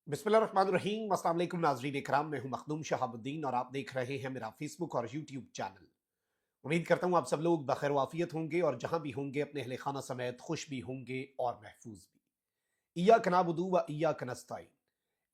बिस्मिल्लाहिर्रहमानिर्रहीम। अस्सलाम वालेकुम नाज़रीन इकराम, मैं हूं मखदूम शहाबुद्दीन और आप देख रहे हैं मेरा फेसबुक और यूट्यूब चैनल। उम्मीद करता हूं आप सब लोग बखैर वाफियत होंगे और जहां भी होंगे अपने अहले खाना समेत खुश भी होंगे और महफूज भी। इय्याक नअबुदु व इय्याक नस्तईन।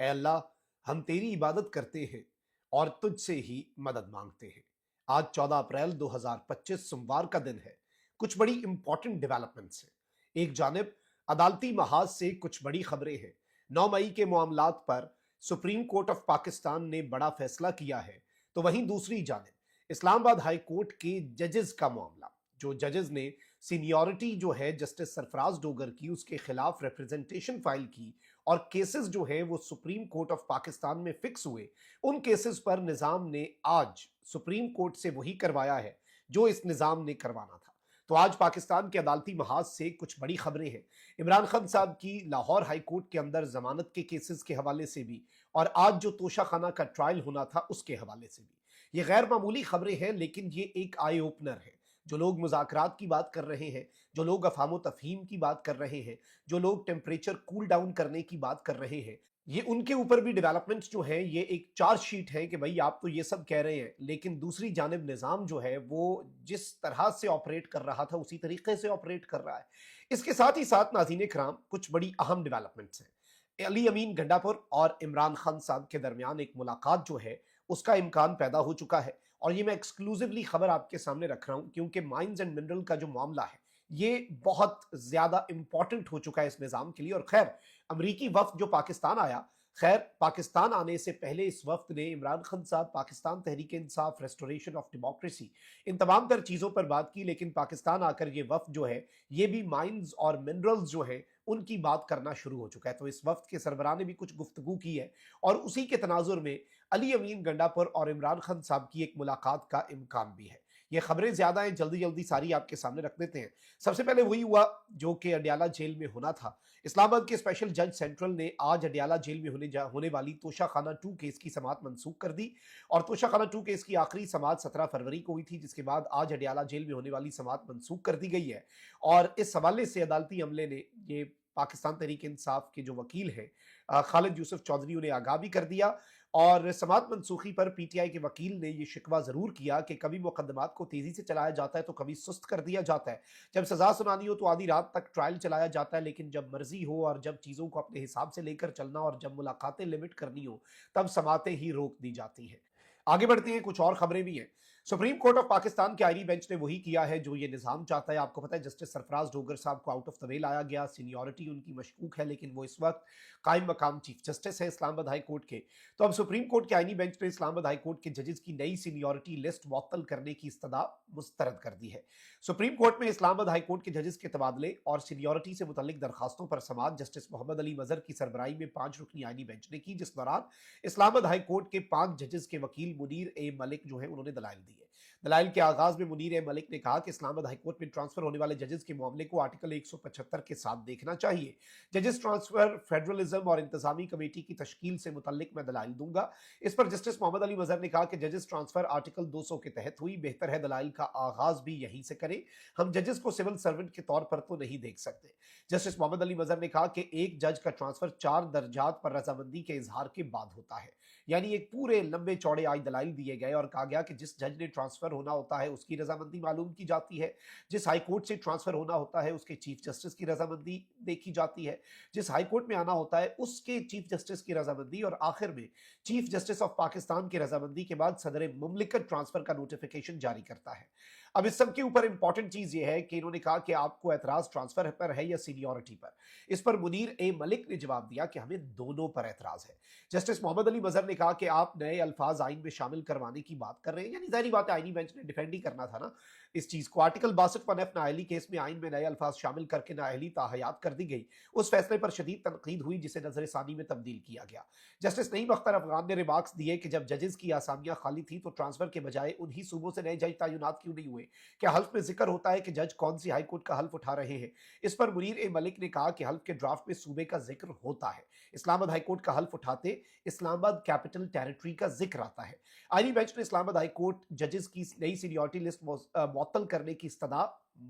ऐ अल्लाह, हम तेरी इबादत करते हैं और तुझसे ही मदद मांगते हैं। आज 14 अप्रैल 2025 सोमवार का दिन है। कुछ बड़ी इंपॉर्टेंट डेवलपमेंट्स हैं। एक जानिब अदालती महाज से कुछ बड़ी खबरें हैं। 9 मई के मामलात पर सुप्रीम कोर्ट ऑफ पाकिस्तान ने बड़ा फैसला किया है, तो वहीं दूसरी जानिब इस्लामाबाद हाई कोर्ट के जजेस का मामला, जो जजेस ने सीनियरिटी जो है जस्टिस सरफराज डोगर की, उसके खिलाफ रिप्रेजेंटेशन फाइल की और केसेस जो है वो सुप्रीम कोर्ट ऑफ पाकिस्तान में फिक्स हुए। उन केसेस पर निजाम ने आज सुप्रीम कोर्ट से वही करवाया है जो इस निजाम ने करवाना था। तो आज पाकिस्तान के अदालती महाज से कुछ बड़ी खबरें हैं। इमरान खान साहब की लाहौर हाई कोर्ट के अंदर जमानत के केसेस के हवाले से भी और आज जो तोशा खाना का ट्रायल होना था उसके हवाले से भी। ये गैर मामूली खबरें हैं, लेकिन ये एक आई ओपनर है। जो लोग मुज़ाकरात की बात कर रहे हैं, जो लोग अफाम तफहीम की बात कर रहे हैं, जो लोग टेम्परेचर कूल डाउन करने की बात कर रहे हैं, ये उनके ऊपर भी डेवलपमेंट्स जो है ये एक चार्ज शीट है कि भाई आप तो ये सब कह रहे हैं, लेकिन दूसरी जानिब निज़ाम जो है वो जिस तरह से ऑपरेट कर रहा था उसी तरीके से ऑपरेट कर रहा है। इसके साथ ही साथ नाज़रीन कराम कुछ बड़ी अहम डेवलपमेंट्स हैं। अली अमीन गंडापुर और इमरान खान साहब के दरमियान एक मुलाकात जो है उसका इम्कान पैदा हो चुका है और ये मैं एक्सक्लूसिवली खबर आपके सामने रख रहा हूं क्योंकि माइंस एंड मिनरल का जो मामला है ये बहुत ज्यादा इंपॉर्टेंट हो चुका है इस निजाम के लिए। और खैर, अमरीकी वफ्द जो पाकिस्तान आया, खैर पाकिस्तान आने से पहले इस वफ्द ने इमरान खान साहब, Pakistan Tehreek Insaf, restoration of democracy, इन तमाम तर चीज़ों पर बात की। लेकिन पाकिस्तान आकर ये वफ्द जो है ये भी माइंस और मिनरल्स जो है उनकी बात करना शुरू हो चुका है। तो इस वफ्द के सरबराह ने भी कुछ गुफ्तगू की है और उसी के तनाजुर में अली अमीन गंडापुर और इमरान खान साहब की एक मुलाकात का इम्कान भी है। ये खबरें ज्यादा हैं, जल्दी जल्दी सारी आपके सामने रख देते हैं। सबसे पहले वही हुआ जो कि अडयाला जेल में होना था। इस्लामाबाद के स्पेशल जज सेंट्रल ने आज अडयाला जेल में होने वाली तोशा खाना 2 केस की समाअत मनसूख कर दी और तोशा खाना 2 केस की आखिरी समाअत 17 फरवरी को हुई थी, जिसके बाद आज अडयाला जेल में होने वाली समाअत मनसूख कर दी गई है। और इस हवाले से अदालती अमले ने ये पाकिस्तान तहरीक इंसाफ के जो वकील हैं खालिद यूसुफ चौधरी, उन्हें आगाह भी कर दिया। और समाअत मनसूखी पर पीटीआई के वकील ने यह शिकवा जरूर किया कि कभी मुकदमात को तेजी से चलाया जाता है तो कभी सुस्त कर दिया जाता है। जब सजा सुनानी हो तो आधी रात तक ट्रायल चलाया जाता है, लेकिन जब मर्जी हो और जब चीजों को अपने हिसाब से लेकर चलना और जब मुलाकातें लिमिट करनी हो तब समातें ही रोक दी जाती हैं। आगे बढ़ते हैं, कुछ और खबरें भी हैं। सुप्रीम कोर्ट ऑफ पाकिस्तान के आईनी बेंच ने वही किया है जो ये निजाम चाहता है। आपको पता है जस्टिस सरफराज डोगर साहब को आउट ऑफ द वे लाया गया, सीनियरिटी उनकी मशकूक है, लेकिन वो इस वक्त कायम मकाम चीफ जस्टिस है इस्लामाबाद हाई कोर्ट के। तो अब सुप्रीम कोर्ट के आईनी बेंच ने इस्लामाबाद हाई कोर्ट के जजेस की नई सीनियरिटी लिस्ट मुअत्तल करने की इस्तदा मुस्तरद कर दी है। सुप्रीम कोर्ट में इस्लामाबाद हाई कोर्ट के जजेस के तबादले और सीनियरिटी से मुतल्लिक दरखास्तों पर समाअत जस्टिस मोहम्मद अली मजहर की सरबराही में 5 रुकनी आईनी बेंच ने की, जिस दौरान इस्लामाबाद हाई कोर्ट के 5 जजेस के वकील मुनीर ए मलिक जो है उन्होंने दलाइल दिए। दलाइल के आगाज में मुनीर ए मलिक ने कहा कि इस्लामाबाद हाई कोर्ट में ट्रांसफर होने वाले जजेस के मामले को आर्टिकल 175 के साथ देखना चाहिए। जजेस ट्रांसफर, फेडरलिज्म और इंतजामी कमेटी की तश्कील से मुतल्लिक मैं दलाइल दूंगा। इस पर जस्टिस मोहम्मद अली मजहर ने कहा कि जजेस ट्रांसफर आर्टिकल 200 के तहत हुई, बेहतर है दलाइल का आगाज भी यहीं से करें। हम जजेस को सिविल सर्वेंट के तौर पर तो नहीं देख सकते। जस्टिस मोहम्मद अली मजहर ने कहा कि एक जज का ट्रांसफर 4 दर्जात पर रजामंदी के इजहार के बाद होता है। यानी एक पूरे लंबे चौड़े आज दलाइल दिए गए और कहा गया कि जिस जज ने ट्रांसफर होना होता है उसकी रजामंदी मालूम की जाती है, जिस हाई कोर्ट से ट्रांसफर होना होता है उसके चीफ जस्टिस की रजामंदी देखी जाती है, जिस हाई कोर्ट में आना होता है उसके चीफ जस्टिस की रजामंदी, और आखिर में चीफ जस्टिस ऑफ पाकिस्तान की रजामंदी के बाद सदर मुमलिकत ट्रांसफर का नोटिफिकेशन जारी करता है। अब इस सब के ऊपर इंपॉर्टेंट चीज यह है कि इन्होंने कहा कि आपको एतराज ट्रांसफर पर है या सीनियरिटी पर। इस पर मुनीर ए मलिक ने जवाब दिया कि हमें दोनों पर एतराज है। जस्टिस मोहम्मद अली मजहर ने कहा कि आप नए अल्फाज आइन में शामिल करवाने की बात कर रहे हैं, यानी जाहिर बात है आईनी बेंच ने डिफेंड ही करना था ना इस चीज को। आर्टिकल 62(1)(f) नाअहली केस में आइन में नए अल्फाज शामिल करके नाअहली ताहयात कर दी गई। उस फैसले पर शदीद तनकीद हुई जिसे नजर सानी में तब्दील किया गया। जस्टिस नईम अख्तर अफगान ने रिमार्क्स दिए कि जब जजेस की आसामियां खाली थी तो ट्रांसफर के बजाय उन्हीं सूबों से नए जज तैनात क्यों नहीं हुए? क्या हल्फ में जिक्र होता है कि जज कौन सी हाई कोर्ट का हल्फ उठा रहे हैं? इस पर मुनीर ए मलिक ने कहा कि हल्फ के ड्राफ्ट में सूबे का जिक्र होता है। इस्लामाबाद हाई कोर्ट का हल्फ उठाते इस्लामाबाद कैपिटल टेरिटरी का जिक्र आता है। आईनी बेंच ने इस्लामाबाद हाई कोर्ट जजेस की नई सीनियरिटी लिस्ट मुअत्तल करने की इस्तदा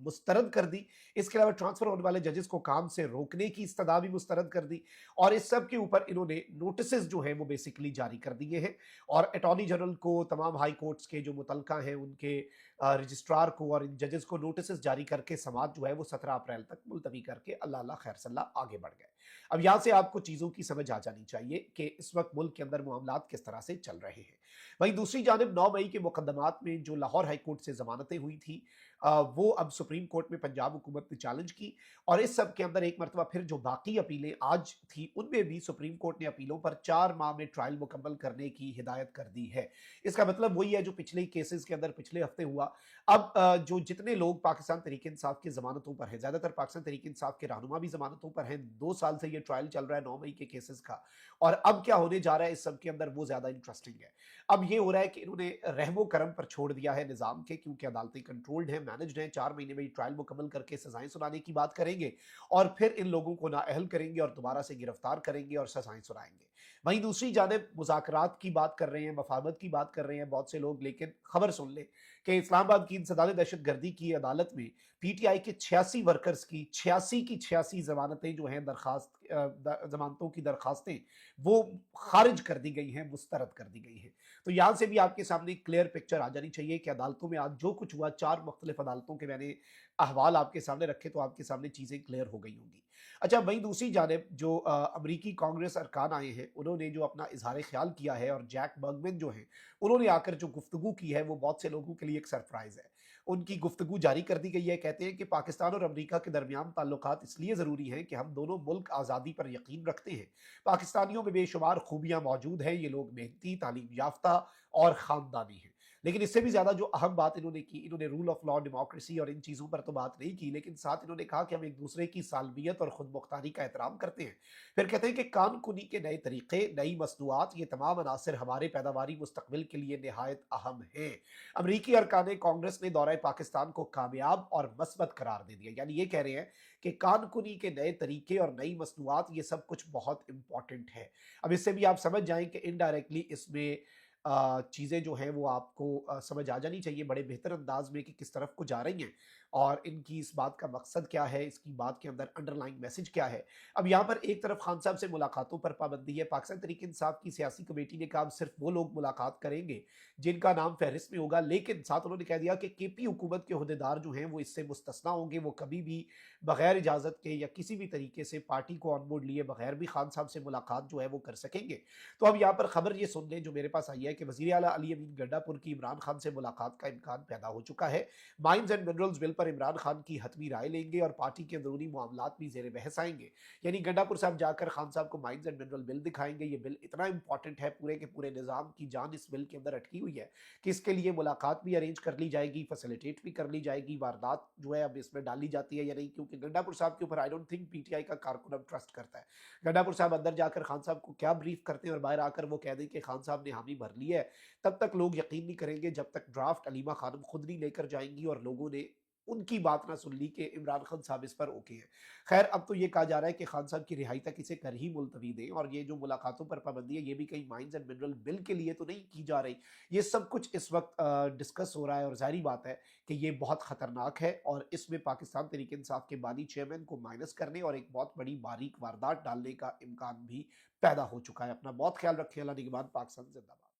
मुस्तरद कर दी। इसके अलावा ट्रांसफर होने वाले जजेस को काम से रोकने की इस्तदा भी मुस्तरद कर दी, और इस सब के ऊपर इन्होंने नोटिसेस जो है वो बेसिकली जारी कर दिए हैं। और अटॉर्नी जनरल को, तमाम हाई कोर्ट्स के जो मुतलका हैं उनके रजिस्ट्रार को और इन जजेस को नोटिसेस जारी करके समाज जो है वो 17 अप्रैल तक मुलतवी करके अल्लाह अल्लाह खैर सल्लाह आगे बढ़ गए। अब यहाँ से आपको चीज़ों की समझ आ जानी चाहिए कि इस वक्त मुल्क के अंदर मामलात किस तरह से चल रहे हैं। वहीं दूसरी जानब 9 मई के मुकदमात में जो लाहौर हाई कोर्ट से जमानतें हुई थी, वो अब सुप्रीम कोर्ट में पंजाब हुकूमत ने चैलेंज की, और इस सब के अंदर एक मरतबा फिर जो बाकी अपीलें आज थी उनमें भी सुप्रीम कोर्ट ने अपीलों पर 4 माह में ट्रायल मुकम्मल करने की हिदायत कर दी है। इसका मतलब वही है जो पिछले केसेस के अंदर पिछले हफ्ते हुआ। अब जो जितने लोग पाकिस्तान तहरीक इंसाफ की जमानतों पर हैं, ज्यादातर पाकिस्तान तहरीक इंसाफ के रहनुमा भी जमानतों पर हैं, 2 साल से ये ट्रायल चल रहा है 9 मई के केसेस का, और अब क्या होने जा रहा है इस सब के अंदर वो ज्यादा इंटरेस्टिंग है। अब ये हो रहा है कि इन्होंने रहमो करम पर छोड़ दिया है निजाम के, क्योंकि अदालतें कंट्रोल्ड हैं, मैनेज्ड हैं, 4 महीने में ट्रायल मुकम्मल करके सजाएं सुनाने की बात करेंगे, और फिर इन लोगों को नाअहल करेंगे और दोबारा से गिरफ्तार करेंगे और सजाएं सुनाएंगे। वहीं दूसरी जानिब मुज़ाकरात की बात कर रहे हैं, मफाहमत की बात कर रहे हैं बहुत से लोग, लेकिन खबर सुन ले कि इस्लामाबाद की इंसदाद दहशत गर्दी की अदालत में पीटीआई के 86 वर्कर्स की 86 जमानतें जो हैं, जमानतों की दरखास्तें, वो खारिज कर दी गई हैं, मुस्तरद कर दी गई हैं। तो यहाँ से भी आपके सामने क्लियर पिक्चर आ जानी चाहिए कि अदालतों में आज जो कुछ हुआ, 4 मुख्तलिफ अदालतों के मैंने अहवाल आपके सामने रखे, तो आपके सामने चीज़ें क्लियर हो गई होंगी। अच्छा, वहीं दूसरी जानिब जो अमरीकी कांग्रेस अरकान आए हैं, उन्होंने जो अपना इजहार ख्याल किया है, और जैक बर्गमैन जो हैं, उन्होंने आकर जो गुफ्तगू की है वो बहुत से लोगों के लिए एक सरप्राइज़ है। उनकी गुफ्तगू जारी कर दी गई है। कहते हैं कि पाकिस्तान और अमरीका के दरमियान ताल्लुकात इसलिए ज़रूरी हैं कि हम दोनों मुल्क आज़ादी पर यकीन रखते हैं। पाकिस्तानियों में बेशुमार खूबियाँ मौजूद हैं, ये लोग मेहनती, तालीम याफ्ता और ख़ानदानी हैं। लेकिन इससे भी ज़्यादा जो अहम बात इन्होंने की, इन्होंने रूल ऑफ लॉ, डेमोक्रेसी और इन चीज़ों पर तो बात नहीं की, लेकिन साथ इन्होंने कहा कि हम एक दूसरे की सालमियत और खुद मुख्तारी का एहतराम करते हैं। फिर कहते हैं कि कानकुनी के नए तरीके, नई मसनूआत, ये तमाम अनासर हमारे पैदावारी मुस्तकबिल के लिए नहायत अहम हैं। अमरीकी अरकान कांग्रेस ने दौरा पाकिस्तान को कामयाब और मस्बत करार दे दिया। यानी ये कह रहे हैं कि कानकुनी के नए तरीके और नई मसनूआत, ये सब कुछ बहुत इंपॉर्टेंट है। अब इससे भी आप समझ जाएं कि इनडायरेक्टली इसमें चीज़ें जो हैं वो आपको समझ आ जानी चाहिए बड़े बेहतर अंदाज में कि किस तरफ को जा रही हैं, और इनकी इस बात का मकसद क्या है, इसकी बात के अंदर अंडरलाइन मैसेज क्या है। अब यहाँ पर एक तरफ खान साहब से मुलाकातों पर पाबंदी है। पाकिस्तान तहरीक इंसाफ की सियासी कमेटी ने कहा सिर्फ वो लोग मुलाकात करेंगे जिनका नाम फहरिस्त में होगा, लेकिन साथ उन्होंने कह दिया कि केपी हुकूमत के अहदेदार जो हैं वो इससे मुस्तस्ना होंगे। वो कभी भी बगैर इजाज़त के या किसी भी तरीके से पार्टी को ऑन बोर्ड लिए बगैर भी खान साहब से मुलाकात जो है वो कर सकेंगे। तो अब यहाँ पर खबर ये सुन लें जो मेरे पास आई है कि वज़ीर आला अली अमीन गंडापुर की इमरान खान से मुलाकात का इम्कान पैदा हो चुका है। माइंस एंड मिनरल्स बिल पर इमरान खान की हतमी राय लेंगे और पार्टी के अंदरूनी मामलात भी जेर बहस आएंगे। यानी गंडापुर साहब जाकर खान साहब को माइंस एंड मिनरल बिल दिखाएंगे। ये बिल इतना इंपॉर्टेंट है, पूरे के पूरे निज़ाम की जान इस बिल के अंदर अटकी हुई है कि इसके लिए मुलाकात भी अरेंज कर ली जाएगी, फैसिलिटेट भी कर ली जाएगी। वारदात जो है अब इसमें डाली जाती है या नहीं, क्योंकि गंडापुर साहब के ऊपर आई डोंट थिंक पीटीआई का कारकुन अब ट्रस्ट करता है। गंडापुर साहब अंदर जाकर खान साहब को क्या ब्रीफ करते हैं और बाहर आकर वो कह दें कि खान साहब ने हामी भर ली है, तब तक लोग यकीन नहीं करेंगे जब तक ड्राफ्ट अलीमा खानम खुद नहीं लेकर जाएंगी और लोगों ने उनकी बात ना सुन ली कि इमरान खान साहब इस पर ओके हैं। खैर, अब तो ये कहा जा रहा है कि खान साहब की रिहाई तक इसे कर ही मुलतवी दें, और ये जो मुलाकातों पर पाबंदी है ये भी कहीं माइंस एंड मिनरल बिल के लिए तो नहीं की जा रही। ये सब कुछ इस वक्त डिस्कस हो रहा है, और जाहिर बात है कि ये बहुत खतरनाक है, और इसमें पाकिस्तान तहरीक इंसाफ के बानी चेयरमैन को माइनस करने और एक बहुत बड़ी बारीक वारदात डालने का इम्कान भी पैदा हो चुका है। अपना बहुत ख्याल रखें। अल्लाह निगहबान। पाकिस्तान जिंदाबाद।